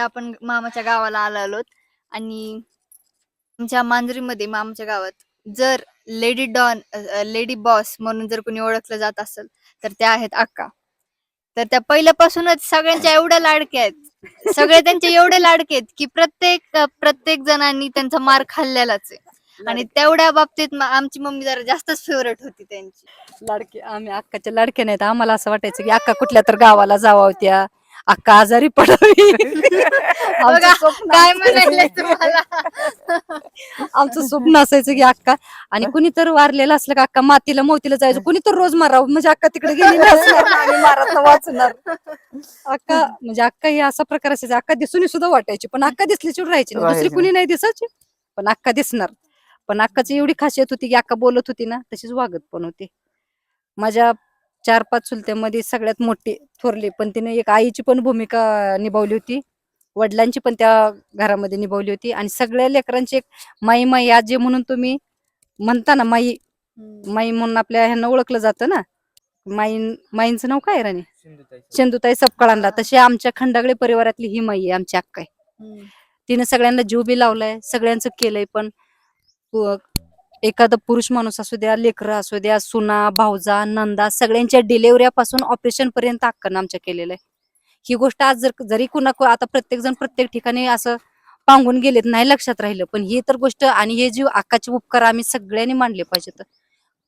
आपण मामाच्या गावाला आलो आणि आमच्या मांजरीमध्ये मामाच्या गावात जर लेडी डॉन लेडी बॉस म्हणून जर कोणी ओळखलं जात असेल तर त्या आहेत अक्का. तर त्या पहिल्यापासूनच सगळ्यांच्या एवढ्या लाडक्या आहेत, सगळे त्यांचे एवढे लाडके आहेत की प्रत्येक जणांनी त्यांचा मार खाल्लेलाच आहे आणि तेवढ्या बाबतीत आमची मम्मी जरा जास्तच फेवरेट होती त्यांची. लाडके आम्ही अक्काच्या लाडके नाहीत. आम्हाला असं वाटायचं की अक्का कुठल्या तर गावाला जावं होत्या, अक्का आजारी पडावी. बघा काय म्हणायला तुम्हाला. आमचं स्वप्न असायचं की अक्का आणि कुणी तर वारलेलं असलं का अक्का मातीला मोतीला जायचं, कुणी तर रोज मारावं म्हणजे अक्का तिकडे गेली नसणार ना, आम्ही मारात वाचणार. अक्का म्हणजे अक्का ही असा प्रकार असायचा, अक्का दिसून सुद्धा वाटायची पण अक्का दिसल्याची राहायची नाही, दुसरी कुणी नाही दिसायची पण अक्का दिसणार. पण अक्काची एवढी खासियत होती की अक्का बोलत होती ना तशीच वागत पण होती. माझ्या 4-5 चुलत्यामध्ये सगळ्यात मोठी थोरली, पण तिने एक आईची पण भूमिका निभावली होती, वडिलांची पण त्या घरामध्ये निभावली होती आणि सगळ्या लेकरांची एक माई माई आजी म्हणून तुम्ही म्हणता ना, माई माई म्हणून आपल्या ह्यांना ओळखलं जातं ना. माईंचं नाव काय राणी? सिंधुताई सपकाळांना. तशी आमच्या खंडागळे परिवारातली ही माई आहे, आमची अक्का आहे. तिने सगळ्यांना जीव बी लावलाय, सगळ्यांचं केलंय. पण एखादा पुरुष माणूस असू द्या, लेकरं असू द्या, सुना भाऊजा नंदा सगळ्यांच्या डिलेवऱ्यापासून ऑपरेशन पर्यंत अक्कानं आमच्या केलेलं आहे. ही गोष्ट आज जरी आता प्रत्येक जण प्रत्येक ठिकाणी असं पांगून गेलेत नाही लक्षात राहिलं, पण ही तर गोष्ट आणि हे जीव अक्काचे उपकार आम्ही सगळ्यांनी मानले पाहिजेत.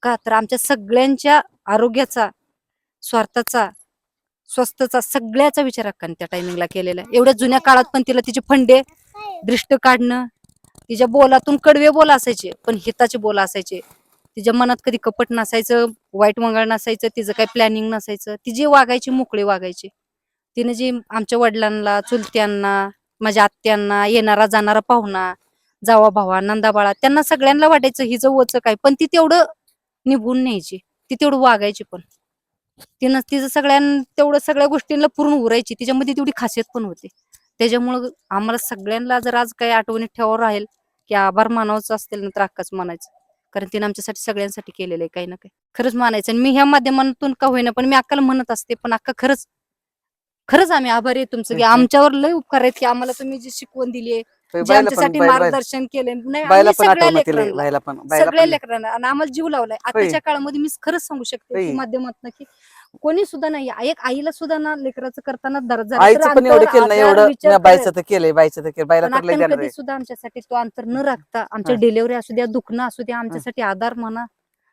का तर आमच्या सगळ्यांच्या आरोग्याचा, स्वार्थाचा, स्वस्तचा सगळ्याचा विचार अक्काने त्या टायमिंगला केलेला आहे. एवढ्या जुन्या काळात पण तिला तिचे फंडे दृष्ट काढणं, तिच्या बोलातून कडवे बोल असायचे पण हिताचे बोल असायचे. तिच्या मनात कधी कपट नसायचं, वाईट मंगळ नसायचं, तिचं काही प्लॅनिंग नसायचं. ती जी वागायची मोकळी वागायची. तिने जी आमच्या वडिलांना, चुलत्यांना, माझ्या आत्यांना, येणारा जाणारा पाहुणा, जावा भावा नंदाबाळा त्यांना सगळ्यांना वाटायचं हिचं वच काय, पण ती तेवढं निभून न्यायची, ती तेवढं वागायची. पण तिनं तिचं तेवढं सगळ्या गोष्टींना पूर्ण उरायची. तिच्यामध्ये तेवढी खासियत पण होती. त्याच्यामुळं आम्हाला सगळ्यांना जर आज काही आठवणीत ठेवावं राहील की आभार मानावंच असतील ना तर अक्काच मानायचं, कारण तिने आमच्यासाठी सगळ्यांसाठी केलेलं आहे काही ना काही. खरंच मानायचं. आणि मी ह्या माध्यमातून का होईना पण मी अक्काला म्हणत असते, पण अक्का खरंच खरंच आम्ही आभारी आहे तुमचं की आमच्यावर लय उपकार आहेत की आम्हाला तुम्ही जी शिकवण दिली आहे, जे आमच्यासाठी मार्गदर्शन केले. नाही आम्ही सगळ्या लेकरांना आणि आम्हाला जीव लावलाय. आताच्या काळामध्ये मी खरंच सांगू शकते की माध्यमातून की कोणी सुद्धा नाही, एक आईला सुद्धा ना लेकराचं करताना कधी सुद्धा आमच्यासाठी तो अंतर न राखता आमच्या डिलिव्हरी असू द्या, दुखणं असू द्या, आमच्यासाठी आधार म्हणा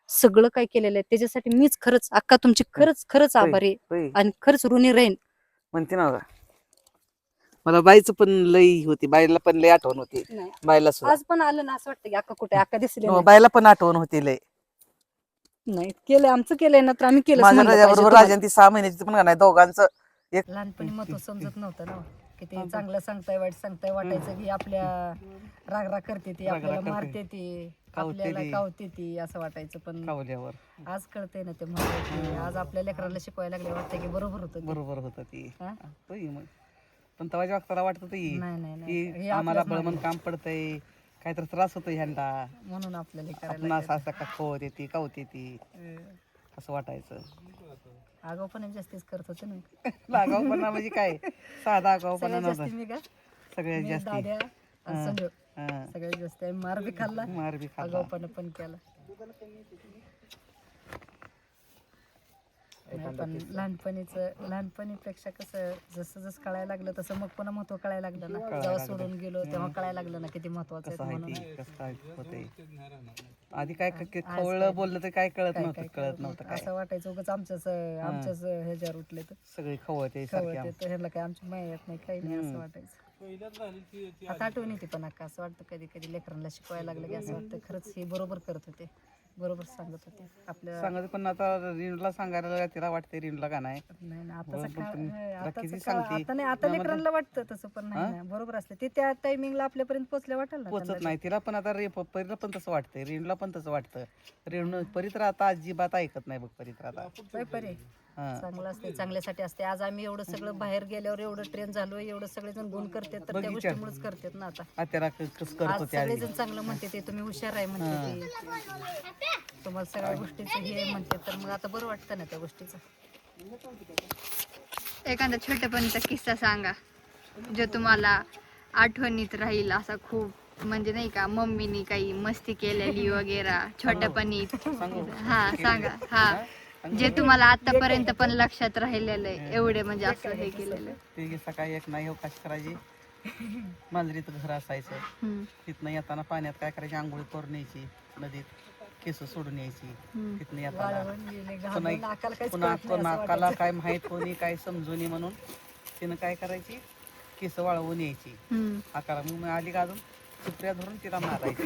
सगळं काय केलेलं आहे. त्याच्यासाठी मीच खरंच अक्का तुमची खरंच आभारी आणि खरंच ऋणी राहीन. म्हणते ना मला बाईचं पण लई होती, बाईला पण लई आठवण होती. बाईला आज पण आलं ना असं वाटतं की अक्का कुठे, अक्का दिसली बाईला पण आठवण होती लई. नाही केलंय आमचं केलंय ना तर आम्ही केलं. माझ्या राजाबरोबर राजांती 6 महिन्याची पण नाही, दोघांचं एक लहानपणी महत्व समजत नव्हतं ना की ते चांगलं सांगताय वाईट सांगताय, वाटायचं की आपल्या राग करते ती, आपल्याला मारते ती, आपल्याला कावते ती असं वाटायचं. पण आज कळतंय ना ते महत्व. आज आपल्या लेकराला शिकवायला लागले वाटतंय की बरोबर होतं ती. पण तवाच्या वक्ताला वाटत की आम्हाला बळमन काम पडतंय, काहीतरी त्रास होतोय ह्यांना, म्हणून आपल्याला आपण असं का खवत येते कावते ती असं वाटायचं. आगाऊपणा जास्तीच करत होते ना. आगाऊपणा म्हणजे काय, साधा आगाऊपणा नव्हता. सगळ्यात जास्त सगळ्यात जास्त मार बी खाल्ला, आगाऊपणा पण केला. पण लहानपणीपेक्षा कसं जसं जसं कळायला लागलं तसं मग पुन्हा महत्व कळायला लागलं ना. जेव्हा सोडून गेलो तेव्हा कळायला लागलं ना किती महत्वाचं आहे म्हणून. आधी काय खवळलं बोललं तर काय कळत नव्हतं असं वाटायचं उगाच आमच्याच ह्याच्यावर उठले तर सगळे खवळते ह्याला काय आमची माय येत नाही काही नाही असं वाटायचं. आता आठवण येते पण अक्का असं वाटतं कधी कधी लेकरांना शिकवायला लागलं की असं वाटतं खरंच हे बरोबर करत होते, बरोबर सांगत होते आपल्या सांगत. पण आता रिनला सांगायला तिला वाटते रिनला का नाही आता लेकरांना वाटतं तसं पण नाही बरोबर असतं ते त्या टायमिंगला आपल्यापर्यंत पोहोचल्या वाटेल ना पोचत नाही तिला. पण आता परीला पण तसं वाटतंय, रिनला पण तसं वाटतं. रेणू परी तर आता अजिबात ऐकत नाही बघ. परी तर आता परी चांगलं असते, चांगल्यासाठी असते. आज आम्ही एवढं सगळं बाहेर गेल्यावर एवढं ट्रेन झालो, एवढं सगळेजण गुण करतात तर त्या गोष्टीमुळेच करतात ना. आता सगळेजण चांगलं म्हणते ते तुम्ही हुशार आहे म्हणते ते, तुम्हाला सगळ्या गोष्टीचं हे म्हणते तर मग आता बरं वाटतं ना त्या गोष्टीचं. एखादा छोटेपणीचा किस्सा सांगा. जो तुम्हाला आठवणीत राहील असा खूप, म्हणजे नाही का मम्मीनी काही मस्ती केलेली वगैरे छोट्यापणी? सांगू हा सांगा. हा, जे तुम्हाला आतापर्यंत पण लक्षात राहिलेलं आहे, एवढे म्हणजे असं हे केलेलं. ते सकाळी एक नाही कशी करायची, मांजरीत घर असायचं, हम्म, तिथनं येताना पाण्यात काय करायची, आंघोळी करून यायची नदीत, केस सोडून यायची. हम्म. तिथनं येताना पुन्हा नाकाला काय माहित होणी काय समजून म्हणून तिनं काय करायची, केस वाळवून यायची हम्म. आकारा. मग आली का अजून चिपऱ्या धरून तिला मारायची,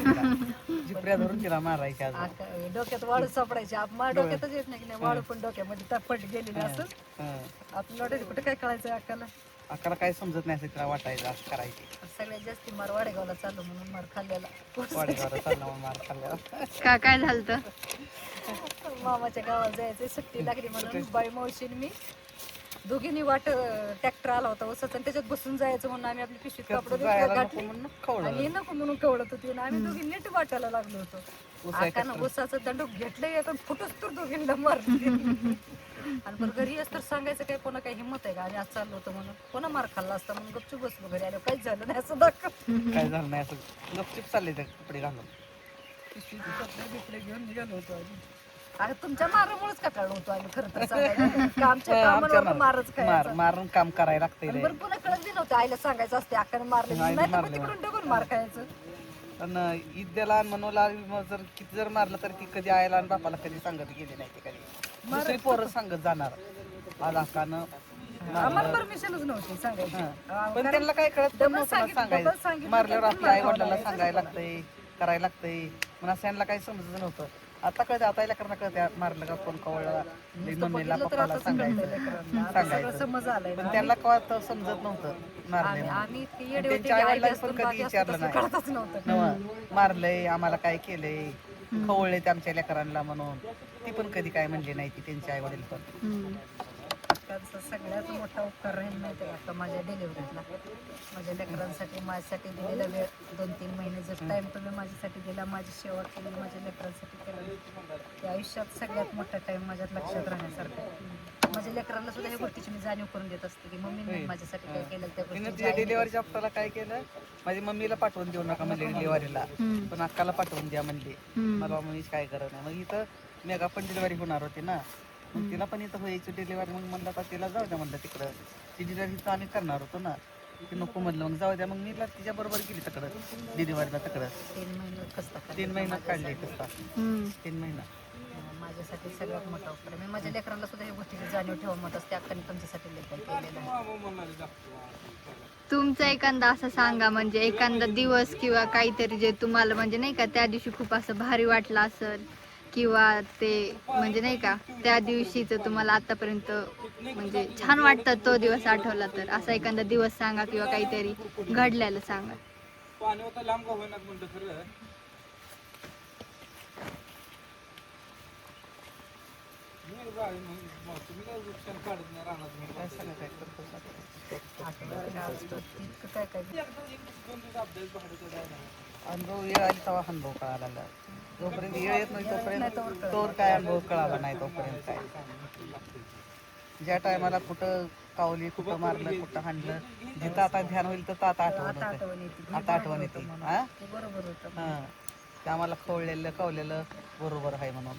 चिपऱ्या धरून तिला मारायची अजून. डोक्यात वाळू सापडायची. डोक्यातच येत नाही की नाही, वाळू पण डोक्यामध्ये तपट गेलेली असं. आपल्या डोक्यात कुठे काय कळायचं अक्काला. अक्काला काय समजत नाही असं तिला वाटायचं, असं करायची. सगळ्यात जास्ती मार वाडेगावला चाललो म्हणून मार खाल्लेला. वाडेगावला चालला म्हणून मार खाल्ल्यावर. काय झालं? मामाच्या गावाला जायचं, सुट्टी लागली म्हणून बाई मावशीने मी दोघींनी वाट, ट्रॅक्टर आला होता उसाचा आणि त्याच्यात बसून जायचं म्हणून आम्ही आपली पिशवीत कापड जायला नको घातली म्हणून खवळलं. आणि नको म्हणून कवळत होती आणि आम्ही दोघी नीट वाटायला लागलो होतो. आकानं उसाचं दंडूक घेतलंय पण फुटूच तर दोघींना मारली. आणि पण घरी असतं सांगायचं काय, कोणा काही हिंमत आहे का आम्ही आज चाललो होतो म्हणून, कोणा मार खाल्ला असता म्हणून गपचूप बसलो घरी आलो, काहीच झालं नाही असं दाखव. काय झालं नाही असं गपचिप चालले ते कपडे घालून. कपडे बिपडे घेऊन निघालो होतो आम्ही. अरे तुमच्या मारामुळेच कटाळलो होतो आम्ही खरं तर सांगायचं. आमच्या कामावर मारच काय मारून काम करायला लागतंय. बरं पुन्हा कळत बी नव्हतं, आईला सांगायचं असते अक्काने मारले नाही तर मग तिकडून डबल मार खायचं. पण ईद्याला मनोला जर किती जर मारलं तर ती कधी आईला आणि बापाला कधी सांगत गेली नाही. ती कधी दुसरी पोरं सांगत जाणार, आज अक्कानं आम्हाला परमिशनच नव्हती सांगायची. पण त्यांना काय कळत पण नव्हतं ना सांगायचं. मारल्यावर आपल्या आई वडिलांना सांगायला लागतंय, करायला लागतंय. पण असं यांना काही समजत नव्हतं. आता कळतं, आता याला करणं कळतं, मारलं का कोण कवळला मम्मीला पप्पाला सांगायचं. समज आलाय पण त्यांना कळत समजत नव्हतं मारले. आम्ही त्यांच्या आई वडिलांनी पण कधी विचारलं नाही कळतच नव्हतं नव्हतं, मारलंय आम्हाला काय केलंय, खवळले आमच्या लेकरांना म्हणून. ती पण कधी काय म्हणली नाही ती त्यांचे आई वडील पण. त्यांचा सगळ्यात मोठा उपकार राहील माहिती का माझ्या डिलिव्हरीतला. माझ्या लेकरांसाठी माझ्यासाठी दिलेला वेळ, 2-3 महिने जर टाइम तुम्ही माझ्यासाठी दिला, माझी सेवा केली, माझ्या लेकरांसाठी केली, त्या आयुष्यात सगळ्यात मोठा टाइम माझ्यात लक्षात राहण्यासारखा आहे. माझ्या लेकरांना सुद्धा ह्या गोष्टीची मी जाणीव करून देत असते की मम्मीने माझ्यासाठी काय केलं त्या गोष्टी. डिलिव्हरीच्या हप्त्याला काय केलं, माझ्या मम्मीला पाठवून देऊ नका म्हणजे डिलिव्हरीला, पण अक्काला पाठवून द्या म्हणली. मला मम्मीच काय करत नाही. मग इथं मेगा पण डिलिव्हरी होणार होती ना, मग तिला पण इथं व्हायची डिलिव्हरी. मग म्हणलं आता तिला जाऊ द्या म्हणलं तिकडं, ती डिलिव्हरी इथं आम्ही करणार होतो ना, ती नको म्हणलं. मग जाऊ द्या, मग मी तिच्या बरोबर गेली तिकडं डिलिव्हरीला. तिकडं 3 महिन्यात काढले कसता, 3 महिना. माझ्यासाठी सगळ्यात मोठा उपकार. मी माझ्या लेकरांना सुद्धा या गोष्टीची जाणीव ठेवा मत असते, अक्काने तुमच्यासाठी लेकर केलेलं आहे. तुमचा एखादा असं सांगा, म्हणजे एखादा दिवस किंवा काहीतरी जे तुम्हाला म्हणजे नाही का त्या दिवशी खूप असं भारी वाटलं असेल, किंवा ते म्हणजे नाही का त्या दिवशीच तुम्हाला आतापर्यंत म्हणजे छान वाटतं तो दिवस आठवला तर, असा एखादा दिवस सांगा किंवा काहीतरी घडलेलं सांगा. अनुभव वेळ आली तेव्हा अनुभव कळाला. जोपर्यंत वेळ येत नाही तोपर्यंत तोवर काय अनुभव कळाला नाही. तोपर्यंत काय, ज्या टायमाला कुठं कावली, कुठं मारलं, कुठं हाणलं, जिथं आता ध्यान होईल तर आता आठवण होतं. आता आठवण येते. हा, बरोबर होतं. हा, ते आम्हाला खवळलेलं कावलेलं बरोबर आहे म्हणून.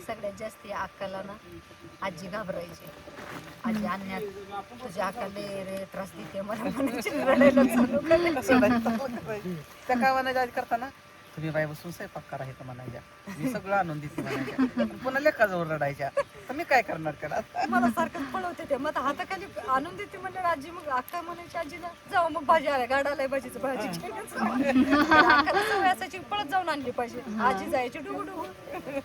सगळ्यात जास्ती अक्काला ना आजी घाबरायची. आजी आणण्यात तुझ्या अक्काला रे त्रास देते मला म्हणायची, रडायला चालू करायची. त्या काय म्हणायच्या आधी करताना, तुम्ही बाई बसून स्वयंपाक करा हे तर म्हणायच्या, मी सगळं आणून देते म्हणायच्या. पुन्हा लेखाजवळ रडायच्या, तर मी काय करणार त्याला. मला सारखं पळवते ते, मग हाताखाली आणून देते म्हणलं आजी. मग अक्का म्हणायची आजीला, जाऊ मग भाजी आल्या, गाडा आलाय भाजीचं, भाजी अक्काला सवय असायची पळत जाऊन आणली पाहिजे. आजी जायची डुगू डुगू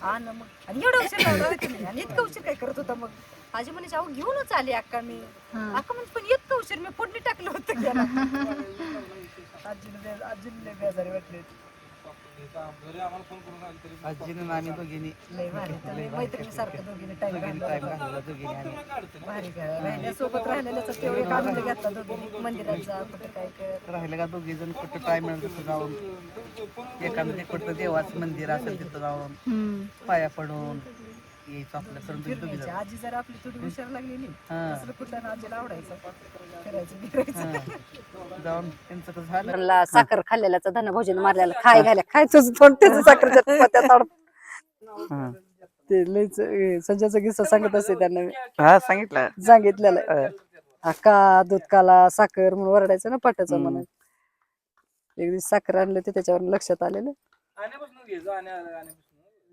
आण मग, आणि एवढं उशीर लावला तुम्ही, आणि इतकं उशीर काय करत होता. मग आजी म्हणायची अहो घेऊनच आली अक्का मी. अक्का म्हणजे पण इतकं उशीर मी फोडणी टाकलं होतं गेला. आजीने बेजारी वाटली. आजीने आम्ही दोघींनी मैत्रिणी सारखं दोघीने टाइम घालवला. दोघींनी आम्ही भारी राहिल्यासोबत राहिलेल्याचा तेवढे आनंद घेतला दोघींनी. मंदिरात जा, कुठं काय कर, राहिले का दोघी जण कुठं टाइम मिळेल तिथं जाऊन, एखादं कुठं देवाचं मंदिर असेल तिथं जाऊन पाया पडून यायचो आपल्या सरून तुम्ही दोघी जण. आजी जर आपली थोडी हुशार लागलेली हा. दुसरं कुठलं आजीला आवडायचं फिरायचं बिरायचं. हा. जाऊन त्यांचं कसं झालं त्यांना साखर खाल्लेल्याचा धन भोजन मारलेला खाय घाल्या खाय तुझं तोंड त्याचं साखरच्या पोत्यात हा. ते लयच संजयचा किस्सा सांगत असते त्यांना मी हा सांगितलं सांगितलेलं आहे. अक्का दूध काला साखर म्हणून वरडायचं ना पाटाचं हम्म. म्हणून. एक दिवस साखर आणलं ते त्याच्यावर लक्षात आलेलं.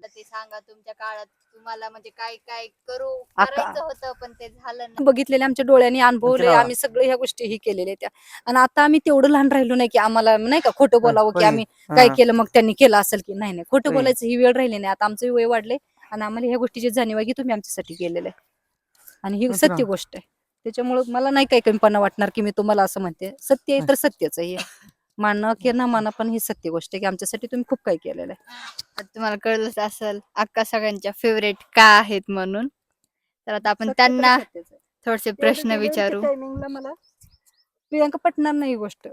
तर ते सांगा तुमच्या काळात तुम्हाला म्हणजे काय काय करू आता- करायचं होतं पण ते झालं नाही. बघितलेले आमच्या डोळ्यांनी अनुभवले तिला- आम्ही सगळे ह्या गोष्टी ही केलेल्या त्या. आणि आता आम्ही तेवढं लहान राहिलो नाही की आम्हाला नाही का खोटं बोलावं की होय. आम्ही हा. काय केलं मग त्यांनी केलं असेल की नाही खोटं होय. बोलायचं ही वेळ राहिली नाही. आता आमचं वय वाढले आणि आम्हाला ह्या गोष्टीची जाणीव आहे की तुम्ही आमच्यासाठी केलेलं आहे आणि ही होय सत्य ना. गोष्ट आहे. त्याच्यामुळे मला नाही काही कमीपणा वाटणार की मी तुम्हाला असं म्हणते. सत्य आहे तर सत्यच आहे. मानणं की न मानणं पण ही सत्य गोष्ट आहे की आमच्यासाठी तुम्ही खूप काही केलेलं आहे. आता तुम्हाला कळलंच असेल अक्का सगळ्यांच्या फेवरेट का आहेत म्हणून. तर आता आपण सत्य तर त्यांना सत्यच आहे. थोडेसे प्रश्न विचारू. टायमिंगला मला प्रियांका पटणार नाही ही गोष्ट.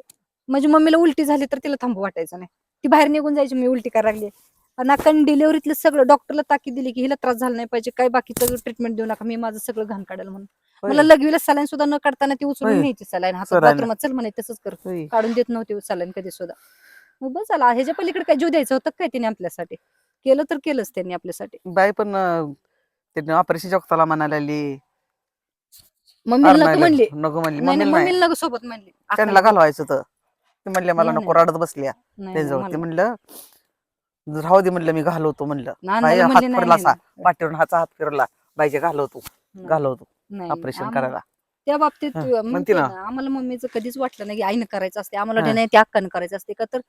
माझी मम्मीला उलटी झाली तर तिला थांबू वाटायचं नाही. ती बाहेर निघून जायची मी उलटी करायला लागली. आणि अक्काने डिलिव्हरीतलं सगळं डॉक्टरला ताकीद दिली की हिला त्रास झाला नाही पाहिजे काय बाकीचं ट्रीटमेंट देऊ नका मी माझं सगळं घाण काढेल म्हणून. होय. मला लगवीला सलाईन सुद्धा न काढताना ती उचलून होय. न्यायची सलाईन हातात सलाईन. बाथरूमात चल म्हणे तसंच कर. होय. काढून देत नव्हती सलाईन कधी सुद्धा. मग बस झाला ह्याच्या पलीकडे काय जीव द्यायचं होतं काय तिने आपल्यासाठी केलं तर केलंच त्यांनी आपल्यासाठी. बाई पण त्यांनी ऑपरेशन वक्ताला म्हणायला लागली मम्मीला नको नाही म्हणली नको म्हणली नाही मम्मीला नाही मम्मीला नको सोबत म्हणली त्यांना घालवायचं होतं ते म्हणले मला नाही, नको नाही. रडत बसल्या नाही, त्याजवळ मला- ते म्हणलं राहू दे म्हणलं मी घालवतो म्हणलं नानाला बाई म्हणली हात नाही, फिरला नाही, असा नाही. पाठीवरून हाचा हात फिरला बाईचे घालवतो नाही, घालवतो नाही, ऑपरेशन आम्हाला- करायला त्या बाबतीत हा, म्हणते म्हणते ना. ना, आम्हाला मम्मीचं कधीच वाटलं नाही की आईनं करायचं असते आम्हाला हा. वाटलं नाही त्या हक्कानं करायचं असते का तर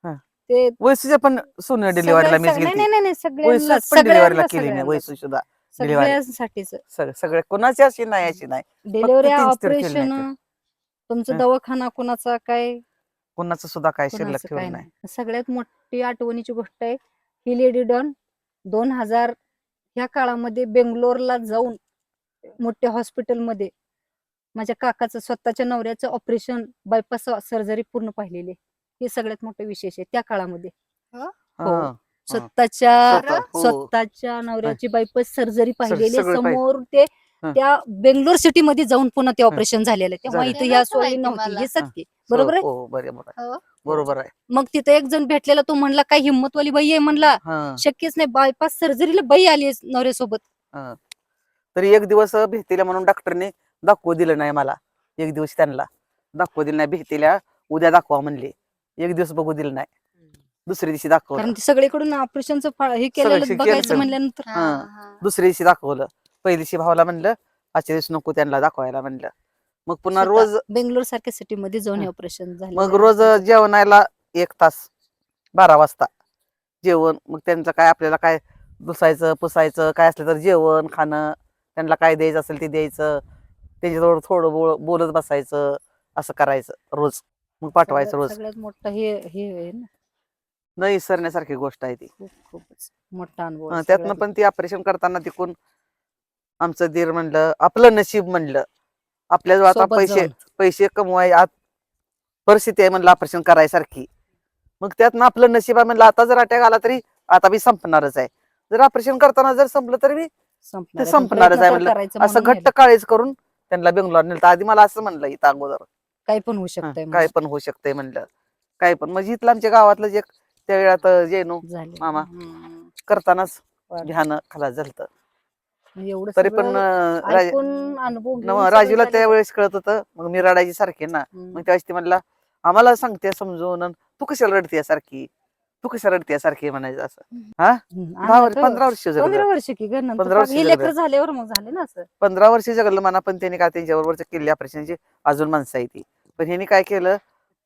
हा. ते वैसूच्या पण सोनं डिलिव्हरीला सगळ्या- मीच नाही गेली नाही नाही सगळ्यांना वैसूच पण डिलिव्हरीला केली नाही सगळ्यांना वैसू सुद्धा डिलिव्हरी सगळ्यांसाठीच सगळे कोणाची अशी नाही अशी नाही डिलिव्हरी तीन स्थिर केली ऑपरेशन नाही तुमचं हा. दवाखाना कोणाचा काय कोणाचं सुद्धा काय शिल्लक कोणाचं काय ठेवलं नाही नाही. सगळ्यात मोठी आठवणीची गोष्ट आहे ही लेडी डॉन 2000 ह्या काळामध्ये बेंगलोरला जाऊन मोठ्या हॉस्पिटलमध्ये माझ्या काकाचं स्वतःच्या नवऱ्याचं ऑपरेशन बायपास सर्जरी पूर्ण पाहिलेली आहे. हे सगळ्यात मोठं विशेष आहे त्या काळामध्ये. हो. हा. स्वतःच्या हो. स्वतःच्या नवऱ्याची बायपास सर्जरी पाहिलेली आहे. सगळं पाहिलं. समोर ते हा. त्या बेंगलोर सिटी मध्ये जाऊन पुन्हा ते ऑपरेशन झालेलं आहे. तेव्हा झालं. इथं हे ह्या नव्हतं सोयी माहिती नव्हती मला. हे सत्य बरोबर आहे. हो बरोबर आहे हो. बरोबर आहे मग तिथं एक जण भेटलेला तो म्हणला काय हिंमतवाली बाई आहे म्हणला हा शक्यच नाही बायपास सर्जरीला बाई आली नवऱ्यासोबत. हा. तरी एक दिवस भेटीला म्हणून डॉक्टरने दाखवू दिलं नाही मला एक दिवस त्यांना दाखवू दिलं नाही भेटीला उद्या दाखवा म्हणले एक दिवस बघू दिलं नाही दुसऱ्या दिवशी दाखवलं कारण ते सगळीकडून ऑपरेशनचं हे केलेलं सगळं बघायचं केलं. म्हणल्यानंतर हा, हा. दुसऱ्या दिवशी दाखवलं पहिल्या दिवशी भावाला म्हणलं आजच्या दिवशी नको त्यांना दाखवायला म्हणलं मग पुन्हा रोज बेंगलोर सारख्या सिटी मध्ये जाऊन हा. ऑपरेशन झालं. मग रोज जेवणाला 1 तास 12 वाजता जेवण मग त्यांचं काय आपल्याला काय दुसायचं पुसायचं काय असलं तर जेवण खाणं त्यांना काय द्यायचं असेल ते द्यायचं त्याच्याजवळ थोडं बोलत बसायचं असं करायचं रोज मग पाठवायचं रोज सगळ्यात मोठं हे आहे ना न विसरण्यासारखी गोष्ट आहे ती खूपच मोठा अनुभव आहे त्यातनं सगळ्यात. पण ती ऑपरेशन करताना तिकून आमचं दीर म्हणलं आपलं नशीब म्हणलं आपल्याजवळ आता सोबत पैसे जाऊन. पैसे कमवाय आत परिस्थिती आहे म्हणलं ऑपरेशन करायसारखी मग त्यातनं आपलं नशीब आहे म्हणलं आता जर अटॅक आला तरी आता बी संपणारच आहे जर ऑपरेशन करताना जर संपलं तरी बी संपणार ते आहे. पण संपणारच प्रयत्न आहे तर म्हणलं करायचं असं म्हणून घट्ट काळीच करून त्यांना बेंगलोर नेलं आधी मला असं म्हणलं इथं अगोदर काही पण होऊ हा, शकतंय काय पण होऊ शकतंय म्हणलं काय पण म्हणजे इथलं आमच्या गावातलं जे त्या वेळात जेनो झाले मामा करतानाच ध्यान खलास झालं म्हणजे एवढं तरी पण सगळं ऐकून अनुभव घेऊन सगळं राजूला झालेलं. त्यावेळेस कळत होतं मग मी रडायची सारखी ना हम्म. मग त्यावेळेस ती म्हणला आम्हाला सांगते समजून अन तू कशाला रडते सारखी तू कशाला रडते सारखी म्हणायचं असं हा आणलं तर 15 वर्ष 15 जगलं वर्ष की ग नंतर 15 वर्ष हे जगलं. लेकर झाल्यावर मग झाले ना असं 15 वर्ष जगलं म्हणा पण त्यांनी काय त्यांच्याबरोबरच्या केली ऑपरेशनची अजून माणसं आहे ती पण ह्यांनी काय केलं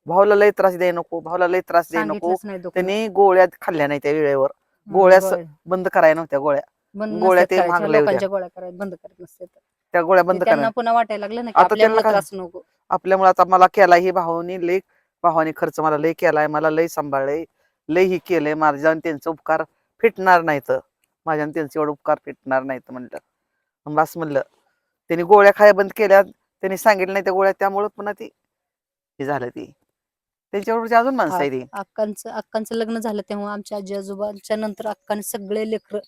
भाऊला लय त्रास द्याय नको भाऊला लय त्रास द्याय नको सांगितलंच नाही दुखणं. त्यांनी गोळ्या खाल्ल्या नाही त्या वेळेवर हम्म, गोळ्या गोळ्या. बंद करायला नव्हत्या गोळ्या बंद गोळ्या नसतात ते करायच्या, महाग लय लोकांच्या होत्या. गोळ्या करायला बंद करत नसते तर. त्या गोळ्या ते बंद त्यांना करा पुन्हा वाटायला लागलं ना की आता आपल्यामुळे त्यांना काय- त्रास नको. आपल्यामुळे आता मला केला ही भावाने खर्च मला लय केलाय मला लय सांभाळलंय लय ही केलंय माझ्या आणि त्यांचे उपकार फिटणार नाहीत माझ्या आणि त्यांचे एवढे उपकार फिटणार नाहीत म्हणलं मग बस म्हणलं त्यांनी गोळ्या खाया बंद केल्या त्यांनी सांगितलं नाही त्या गोळ्या त्यामुळे पुन्हा ती हे झालं ती त्यांच्याबरोबरची अजून माणसं आहे ती अक्कांचं लग्न झालं तेव्हा आमच्या आजी आजोबांच्या नंतर अक्काने सगळे लेकर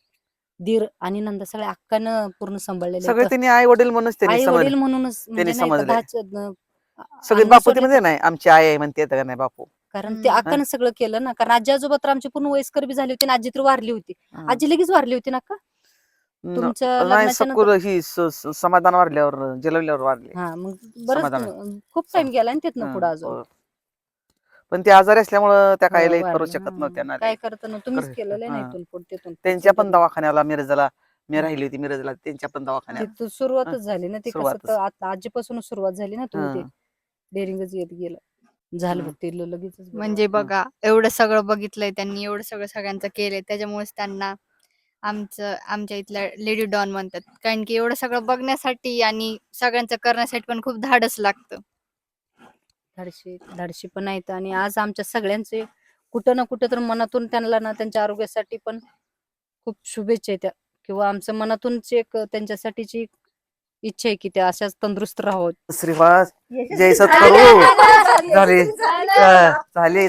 दीर आणि नंदा सगळ्या अक्कानं पूर्ण सांभाळलेले सगळे त्यांनी आई वडील म्हणूनच त्यांनी आई समज वडील म्हणूनच म्हणजे नाही का समजलंय. सगळे अन्न बापू ते सोडले म्हणजे तर- नाही आमची आई आहे म्हणते का नाही बापू. कारण ते अक्कानं सगळं केलं ना, कारण आजी आजोबा तर आमची पूर्ण वयस्कर बी झाली होती आणि आजी तर वारली होती. हं. आजी लगेच वारली होती ना अक्का तुमच्या नाही लग्नाच्या सकुल नंतर. ही समाधान वारल्यावर जलवल्यावर वारले. हा मग बरंच समाधान. खूप टाइम गेला ना तिथनं हं, पुढे अजून. हो. पण ते आजारी असल्यामुळं त्या हो, काही करू वारलं. शकत हा. नव्हत्या ना. काय करता ना तुम्हीच खरं. केलेलं आहे ना हा. इथून पुढे तिथून त्यांच्या पण पुढचं दवाखान्याला मिरजला मी राहिली होती मिरजला त्यांच्या पण दवाखान्यात. तिथून सुरुवातच झाली ना, ते कसं सुरुवातच. तर आता आजीपासून सुरुवात झाली ना, तुम्ही ते हं. डेअरिंगच येत गेलं झालं हं. बघ ते लगेच बरं म्हणजे वाटलं. बघा एवढं सगळं बघितलंय त्यांनी, एवढं सगळं सगळ्यांचं केलंय, त्याच्यामुळेच त्यांना आमच्या इथल्या लेडी डॉन म्हणतात. कारण की एवढं सगळं बघण्यासाठी आणि सगळ्यांचं करण्यासाठी पण खूप धाडस लागतं. धाडशी पण आहेत आणि आज आमच्या सगळ्यांचे कुठं ना कुठं तर मनातून त्यांना ना त्यांच्या आरोग्यासाठी पण खूप शुभेच्छा आहेत त्या, किंवा आमचं मनातूनच एक त्यांच्यासाठीची एक इच्छा आहे की त्या अशाच तंदुरुस्त राहावं. श्रीवास जय सत्करू झाले झाले